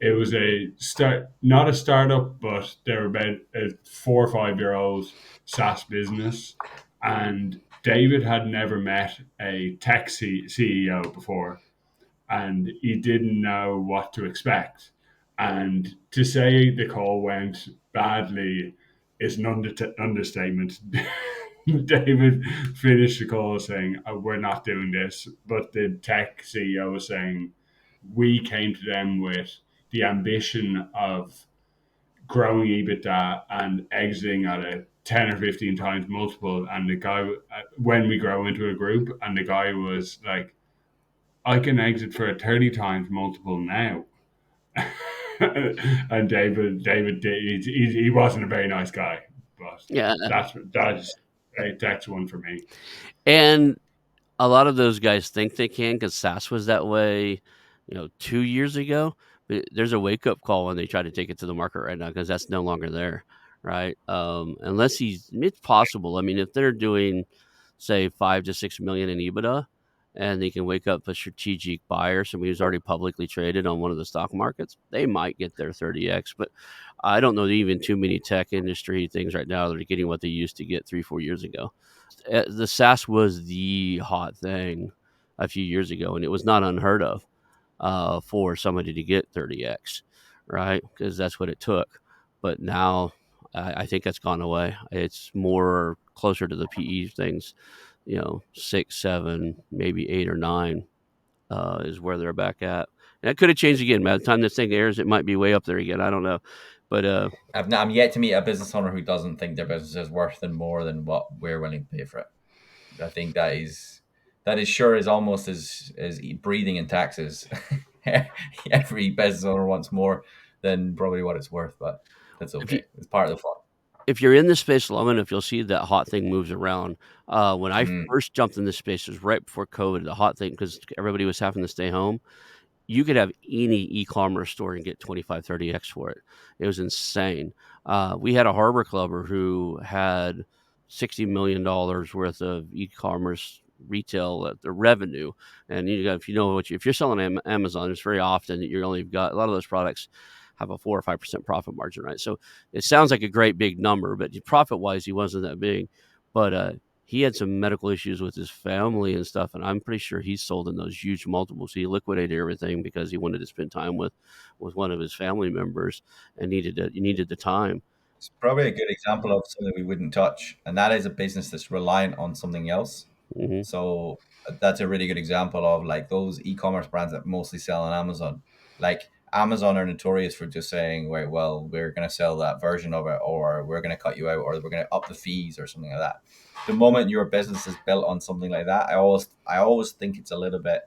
It was not a startup, but they're about a 4 or 5 year old SaaS business. And David had never met a tech CEO before, and he didn't know what to expect. And to say the call went badly is an understatement. David finished the call saying, "We're not doing this," but the tech CEO was saying, we came to them with the ambition of growing EBITDA and exiting at a 10 or 15 times multiple. And the guy, when we grow into a group, and the guy was like, I can exit for a 30 times multiple now. And he wasn't a very nice guy, but Yeah, that's one for me. and a lot of those guys think they can because SAS was that way, 2 years ago, but there's a wake-up call when they try to take it to the market right now because that's no longer there, right? Unless it's possible. I mean, if they're doing, say, 5 to 6 million in EBITDA, and they can wake up a strategic buyer, somebody who's already publicly traded on one of the stock markets, they might get their 30x. But I don't know even too many tech industry things right now that are getting what they used to get 3, 4 years ago. The SAS was the hot thing a few years ago, and it was not unheard of for somebody to get 30x, right? Because that's what it took. But now I think that's gone away. It's more closer to the PE things, 6, 7, maybe 8 or 9 is where they're back at. And that could have changed again. By the time this thing airs, it might be way up there again. I don't know. But I'm yet to meet a business owner who doesn't think their business is worth and more than what we're willing to pay for it. I think that is sure is almost as breathing in taxes. Every business owner wants more than probably what it's worth, but that's if you okay. It's part of the fun. if you're in this space long enough, you'll see that hot thing moves around. When I Mm, first jumped in this space, it was right before COVID. The hot thing, because everybody was having to stay home, you could have any e-commerce store and get 25, 30x for it. It was insane. We had a harbor clubber who had $60 million worth of e-commerce retail the revenue, and if you know if you're selling Amazon, it's very often that you're only got a lot of those products have a 4 or 5% profit margin, right? So it sounds like a great big number, but profit wise, he wasn't that big. But he had some medical issues with his family and stuff, and I'm pretty sure he sold in those huge multiples. He liquidated everything because he wanted to spend time with one of his family members and needed the time. it's probably a good example of something we wouldn't touch, and that is a business that's reliant on something else. Hmm. So that's a really good example of like those e-commerce brands that mostly sell on Amazon. Like Amazon are notorious for just saying, "Wait, well, we're going to sell that version of it, or we're going to cut you out, or we're going to up the fees, or something like that." The moment your business is built on something like that, I always think it's a little bit.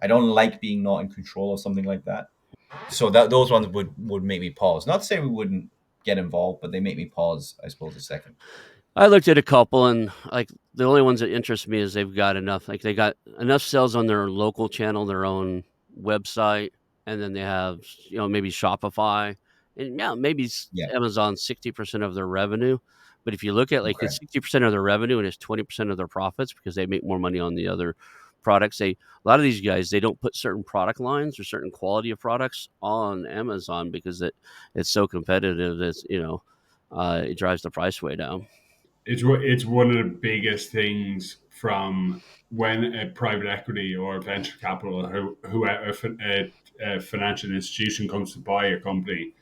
I don't like being not in control of something like that. So that those ones would make me pause. Not to say we wouldn't get involved, but they make me pause, I suppose, a second. I looked at a couple, and like the only ones that interest me is they've got enough. Like they got enough sales on their local channel, their own website, and then they have maybe Shopify, and yeah, maybe Yeah. Amazon 60% of their revenue. But if you look at like Okay. it's 60% of their revenue and it's 20% of their profits because they make more money on the other products. A lot of these guys, they don't put certain product lines or certain quality of products on Amazon because it's so competitive. It's it drives the price way down. It's one of the biggest things from when a private equity or venture capital who a financial institution comes to buy a company.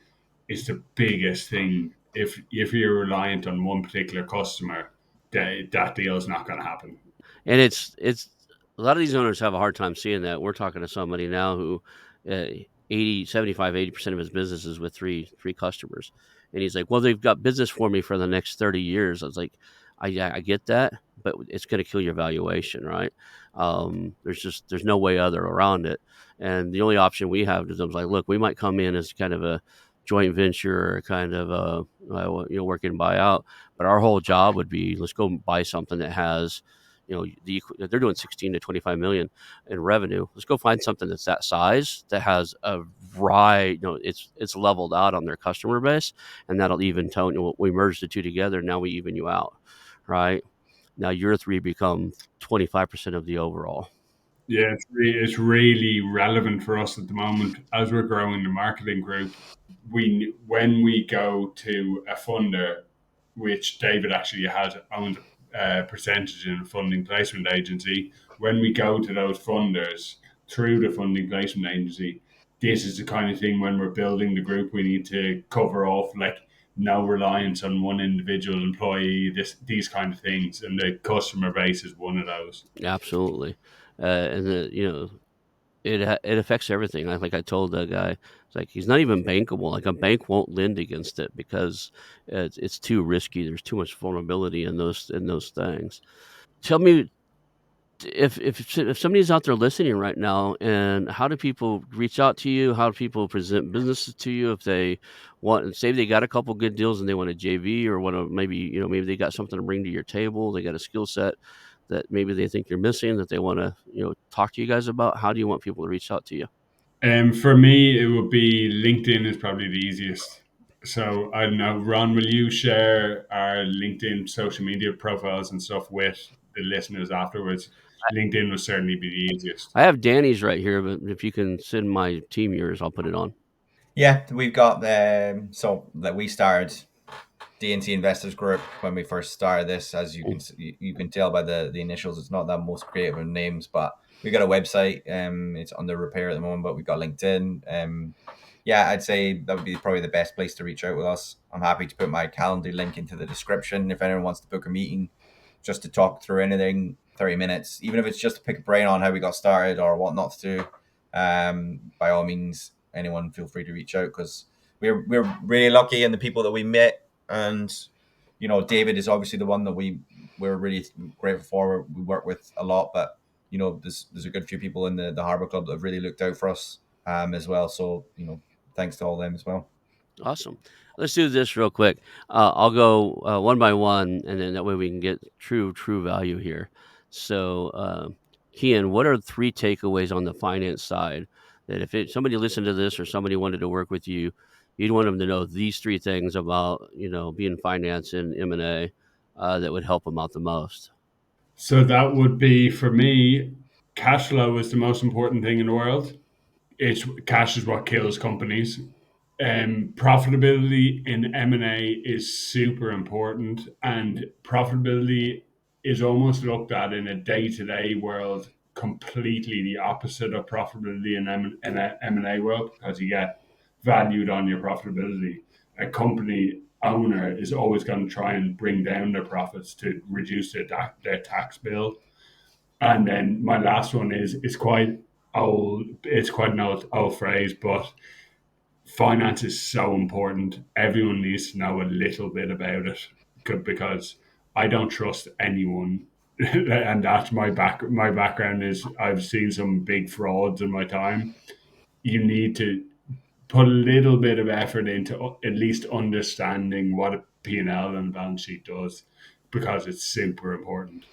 Is the biggest thing. If you're reliant on one particular customer, that deal is not going to happen. And it's a lot of these owners have a hard time seeing that. We're talking to somebody now who uh, 80 75 80% of his business is with three customers, and he's like, well, they've got business for me for the next 30 years. I was like, I get that, but it's going to kill your valuation, right? There's no way other around it, and the only option we have is, I was like, look, we might come in as kind of a joint venture or kind of a working buyout, but our whole job would be, let's go buy something that has, they're doing 16 to 25 million in revenue. Let's go find something that's that size, that has a right, it's leveled out on their customer base, and that'll even tone. We merge the two together. Now we even you out, right? Now your three become 25% of the overall. Yeah, it's really relevant for us at the moment as we're growing the marketing group. When we go to a funder, which David actually has owns a percentage in a funding placement agency. When we go to those funders through the funding placement agency, this is the kind of thing when we're building the group we need to cover off, like no reliance on one individual employee, these kind of things, and the customer base is one of those. Absolutely. And it affects everything. Like I told the guy, it's like he's not even bankable. Like a bank won't lend against it because it's too risky. There's too much vulnerability in those things. Tell me, if somebody's out there listening right now, and how do people reach out to you? How do people present businesses to you if they want? Say they got a couple good deals and they want a JV, or want to, maybe they got something to bring to your table. They got a skill set that maybe they think you're missing, that they want to talk to you guys about. How do you want people to reach out to you? For me, it would be LinkedIn is probably the easiest. So I don't know, Ron, will you share our LinkedIn social media profiles and stuff with the listeners afterwards? LinkedIn will certainly be the easiest. I have Danny's right here, but if you can send my team yours, I'll put it on. Yeah, we've got so that we started D&T Investors Group when we first started this. As you can tell by the initials, it's not that most creative of names, but we got a website. It's under repair at the moment, but we've got LinkedIn. Yeah, I'd say that would be probably the best place to reach out with us. I'm happy to put my calendar link into the description if anyone wants to book a meeting just to talk through anything, 30 minutes, even if it's just to pick a brain on how we got started or what not to do. By all means, anyone feel free to reach out, because we're really lucky in the people that we met. And David is obviously the one that we're really grateful for. We work with a lot, but there's a good few people in the Harbour Club that have really looked out for us as well. So thanks to all them as well. Awesome. Let's do this real quick. I'll go one by one, and then that way we can get true value here. So, Kian, what are three takeaways on the finance side that if somebody listened to this or somebody wanted to work with you, you'd want them to know these three things about being finance and M&A that would help them out the most? So that would be for me, cash flow is the most important thing in the world. It's cash is what kills companies. Profitability in M&A is super important, and profitability is almost looked at in a day-to-day world completely the opposite of profitability in a M&A world, because you get valued on your profitability. A company owner is always going to try and bring down their profits to reduce their tax bill. And then my last one is quite old. It's quite an old phrase, but finance is so important. Everyone needs to know a little bit about it, because I don't trust anyone. And that's my background is I've seen some big frauds in my time. You need to put a little bit of effort into at least understanding what a P&L and balance sheet does, because it's super important.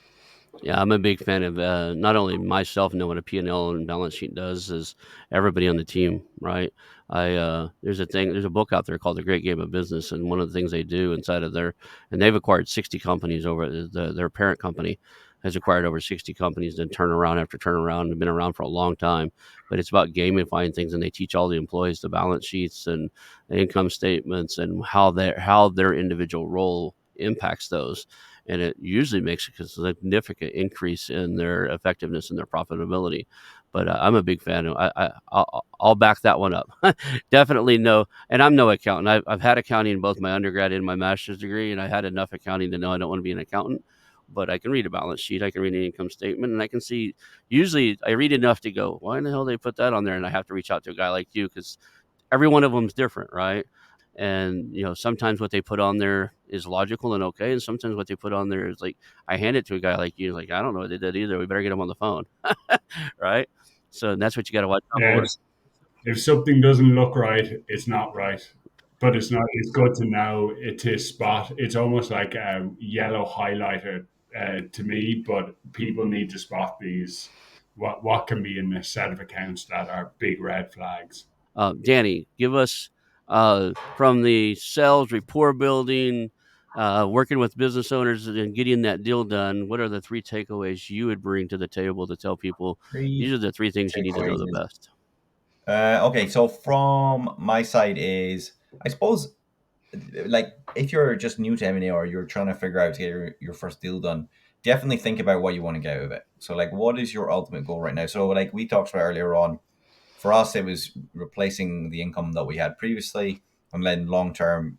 Yeah, I'm a big fan of not only myself knowing what a P&L and balance sheet does, is everybody on the team, right? There's a book out there called The Great Game of Business, and one of the things they do inside of and they've acquired 60 companies over their parent company. has acquired over 60 companies, then turnaround after turnaround, and been around for a long time. But it's about gamifying things, and they teach all the employees the balance sheets and the income statements and how their individual role impacts those. And it usually makes a significant increase in their effectiveness and their profitability. But I'm a big fan. I'll back that one up. Definitely no. And I'm no accountant. I've had accounting in both my undergrad and my master's degree, and I had enough accounting to know I don't want to be an accountant. But I can read a balance sheet, I can read an income statement, and I can see. Usually, I read enough to go, why in the hell they put that on there? And I have to reach out to a guy like you because every one of them is different, right? And sometimes what they put on there is logical and okay, and sometimes what they put on there is like I hand it to a guy like you, like I don't know what they did either. We better get him on the phone, right? So that's what you got to watch out Yeah, for. if something doesn't look right, it's not right. But it's not. It's good to know it to spot. It's almost like a yellow highlighter to me. But people need to spot these. What can be in a set of accounts that are big red flags. Danny, give us from the sales rapport building, working with business owners and getting that deal done. What are the three takeaways you would bring to the table to tell people these Three are the three things you need to know takeaways the is best? okay. So from my side is, I suppose, like if you're just new to M&A or you're trying to figure out to get your first deal done, definitely think about what you want to get out of it. So like, what is your ultimate goal right now? So like we talked about earlier on, for us it was replacing the income that we had previously, and then long term,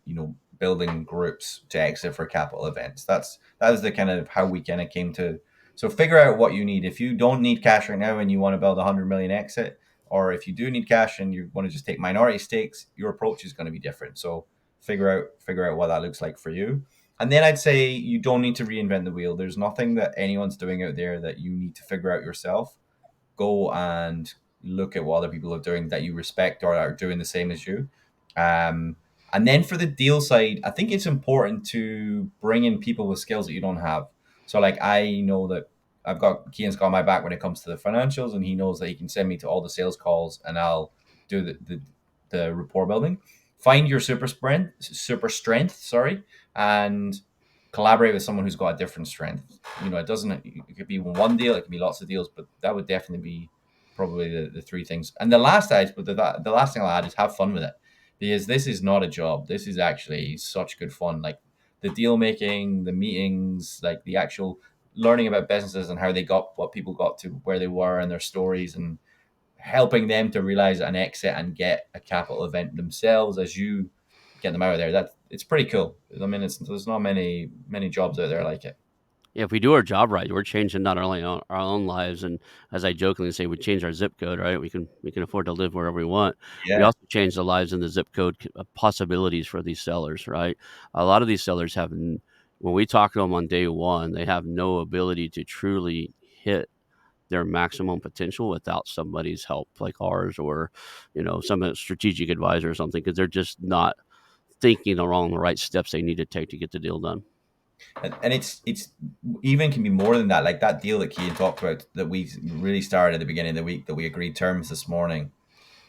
building groups to exit for capital events. That was the kind of how we kind of came to. So figure out what you need. If you don't need cash right now and you want to build 100 million exit, or if you do need cash and you want to just take minority stakes, your approach is going to be different. So figure out what that looks like for you. And then I'd say you don't need to reinvent the wheel. There's nothing that anyone's doing out there that you need to figure out yourself. Go and look at what other people are doing that you respect or are doing the same as you. Um, and then for the deal side, I think it's important to bring in people with skills that you don't have. So, like, I know that Kian's got my back when it comes to the financials, and he knows that he can send me to all the sales calls, and I'll do the rapport building. Find your super strength, sorry, and collaborate with someone who's got a different strength. It doesn't. It could be one deal. It could be lots of deals, but that would definitely be probably the three things. And the last thing I'll add is have fun with it, because this is not a job. This is actually such good fun. Like the deal making, the meetings, like the actual learning about businesses and how they got what people got to where they were and their stories, and helping them to realize an exit and get a capital event themselves as you get them out of there. That it's pretty cool. I mean, there's not many jobs out there like it. Yeah, if we do our job right, we're changing not only our own lives, and as I jokingly say, we change our zip code, right? We can afford to live wherever we want. We Yeah, also change the lives and the zip code possibilities for these sellers, right? A lot of these sellers when we talk to them on day one, they have no ability to truly hit their maximum potential without somebody's help, like ours, or some strategic advisor or something, because they're just not thinking along the right steps they need to take to get the deal done. and it's even can be more than that. Like that deal that Kean talked about that we really started at the beginning of the week that we agreed terms this morning.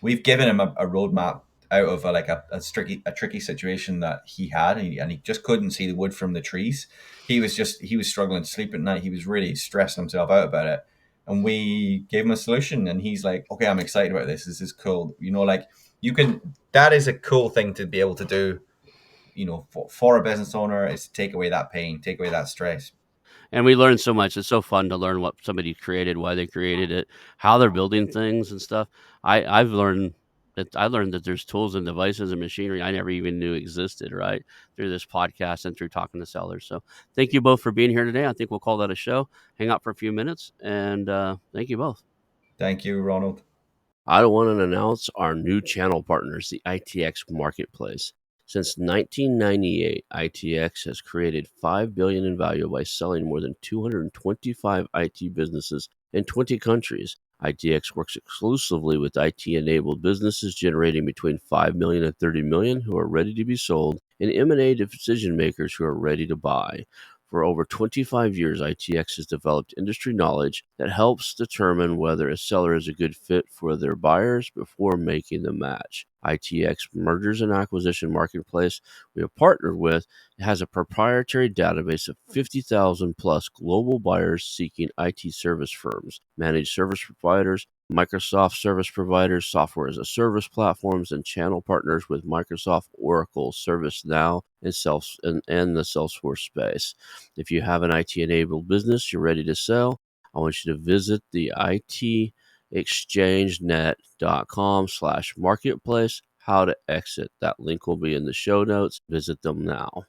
We've given him a roadmap out of a tricky situation that he had, and he just couldn't see the wood from the trees. He was struggling to sleep at night. He was really stressing himself out about it, and we gave him a solution. And he's like, "Okay, I'm excited about this. This is cool." Like you can. That is a cool thing to be able to do. For a business owner, is to take away that pain, take away that stress. And we learn so much. It's so fun to learn what somebody created, why they created it, how they're building things and stuff. I learned that there's tools and devices and machinery I never even knew existed, right? Through this podcast and through talking to sellers. So thank you both for being here today. I think we'll call that a show. Hang out for a few minutes, and thank you both. Thank you, Ronald. I want to announce our new channel partners, the ITX Marketplace. Since 1998, ITX has created $5 billion in value by selling more than 225 IT businesses in 20 countries. ITX works exclusively with IT-enabled businesses generating between 5 million and 30 million who are ready to be sold, and M&A decision makers who are ready to buy. For over 25 years, ITX has developed industry knowledge that helps determine whether a seller is a good fit for their buyers before making the match. ITX Mergers and Acquisition Marketplace we have partnered with has a proprietary database of 50,000 plus global buyers seeking IT service firms, managed service providers, Microsoft service providers, software as a service platforms, and channel partners with Microsoft, Oracle, ServiceNow, and the Salesforce space. If you have an IT-enabled business you're ready to sell, I want you to visit the itexchangenet.com/marketplace. How to exit. That link will be in the show notes. Visit them now.